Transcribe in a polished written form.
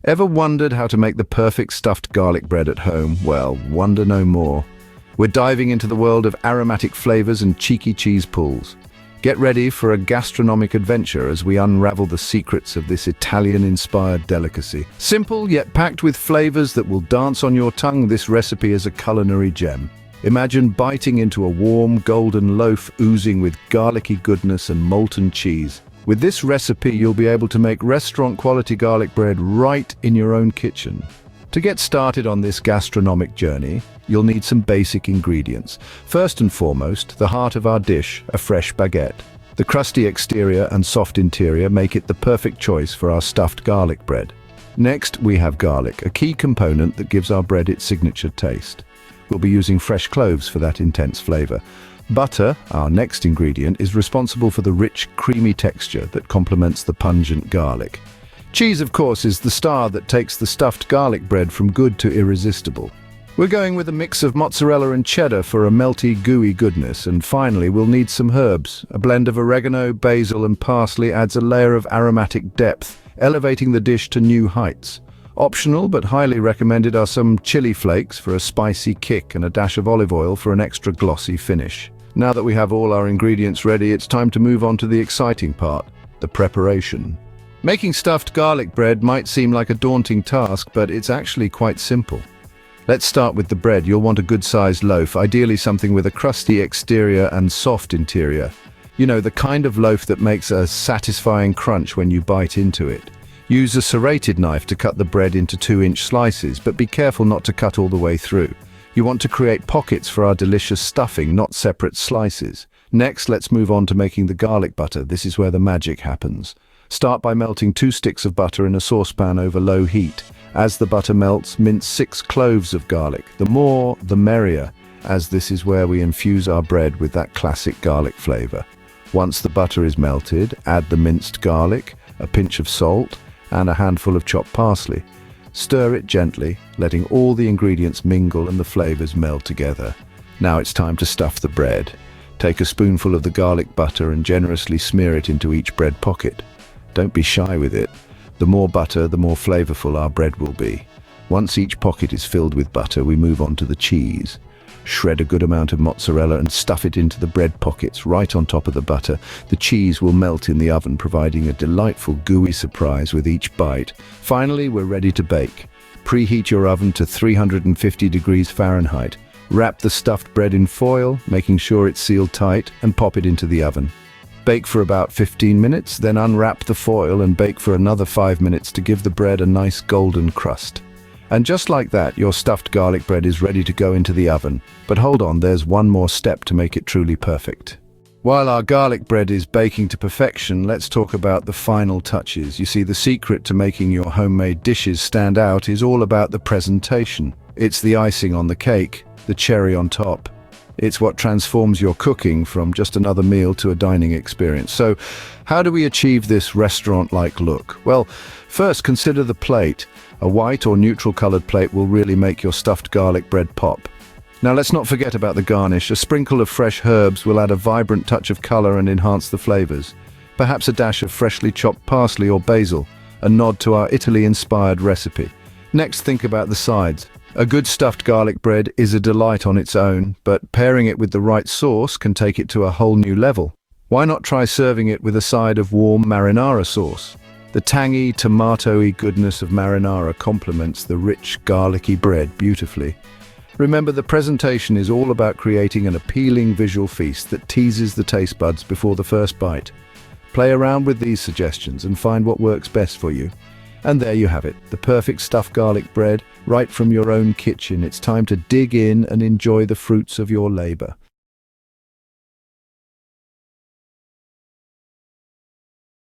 Ever wondered how to make the perfect stuffed garlic bread at home? Well, wonder no more. We're diving into the world of aromatic flavors and cheeky cheese pulls. Get ready for a gastronomic adventure as we unravel the secrets of this Italian-inspired delicacy. Simple yet packed with flavors that will dance on your tongue, this recipe is a culinary gem. Imagine biting into a warm, golden loaf oozing with garlicky goodness and molten cheese. With this recipe, you'll be able to make restaurant-quality garlic bread right in your own kitchen. To get started on this gastronomic journey, you'll need some basic ingredients. First and foremost, the heart of our dish, a fresh baguette. The crusty exterior and soft interior make it the perfect choice for our stuffed garlic bread. Next, we have garlic, a key component that gives our bread its signature taste. We'll be using fresh cloves for that intense flavor. Butter, our next ingredient, is responsible for the rich, creamy texture that complements the pungent garlic. Cheese, of course, is the star that takes the stuffed garlic bread from good to irresistible. We're going with a mix of mozzarella and cheddar for a melty, gooey goodness, and finally we'll need some herbs. A blend of oregano, basil and parsley adds a layer of aromatic depth, elevating the dish to new heights. Optional but highly recommended are some chili flakes for a spicy kick and a dash of olive oil for an extra glossy finish. Now that we have all our ingredients ready, it's time to move on to the exciting part, the preparation. Making stuffed garlic bread might seem like a daunting task, but it's actually quite simple. Let's start with the bread. You'll want a good-sized loaf, ideally something with a crusty exterior and soft interior. You know, the kind of loaf that makes a satisfying crunch when you bite into it. Use a serrated knife to cut the bread into 2-inch slices, but be careful not to cut all the way through. You want to create pockets for our delicious stuffing, not separate slices. Next, let's move on to making the garlic butter. This is where the magic happens. Start by melting 2 sticks of butter in a saucepan over low heat. As the butter melts, mince 6 cloves of garlic. The more, the merrier, as this is where we infuse our bread with that classic garlic flavor. Once the butter is melted, add the minced garlic, a pinch of salt, and a handful of chopped parsley. Stir it gently, letting all the ingredients mingle and the flavors meld together. Now it's time to stuff the bread. Take a spoonful of the garlic butter and generously smear it into each bread pocket. Don't be shy with it. The more butter, the more flavorful our bread will be. Once each pocket is filled with butter, we move on to the cheese. Shred a good amount of mozzarella and stuff it into the bread pockets right on top of the butter. The cheese will melt in the oven, providing a delightful gooey surprise with each bite. Finally, we're ready to bake. Preheat your oven to 350 degrees Fahrenheit. Wrap the stuffed bread in foil, making sure it's sealed tight, and pop it into the oven. Bake for about 15 minutes, then unwrap the foil and bake for another 5 minutes to give the bread a nice golden crust. And just like that, your stuffed garlic bread is ready to go into the oven. But hold on, there's one more step to make it truly perfect. While our garlic bread is baking to perfection, let's talk about the final touches. You see, the secret to making your homemade dishes stand out is all about the presentation. It's the icing on the cake, the cherry on top. It's what transforms your cooking from just another meal to a dining experience. So, how do we achieve this restaurant-like look? Well, first consider the plate. A white or neutral-colored plate will really make your stuffed garlic bread pop. Now let's not forget about the garnish. A sprinkle of fresh herbs will add a vibrant touch of color and enhance the flavors. Perhaps a dash of freshly chopped parsley or basil, a nod to our Italy-inspired recipe. Next, think about the sides. A good stuffed garlic bread is a delight on its own, but pairing it with the right sauce can take it to a whole new level. Why not try serving it with a side of warm marinara sauce? The tangy, tomatoey goodness of marinara complements the rich, garlicky bread beautifully. Remember, the presentation is all about creating an appealing visual feast that teases the taste buds before the first bite. Play around with these suggestions and find what works best for you. And there you have it, the perfect stuffed garlic bread, right from your own kitchen. It's time to dig in and enjoy the fruits of your labor.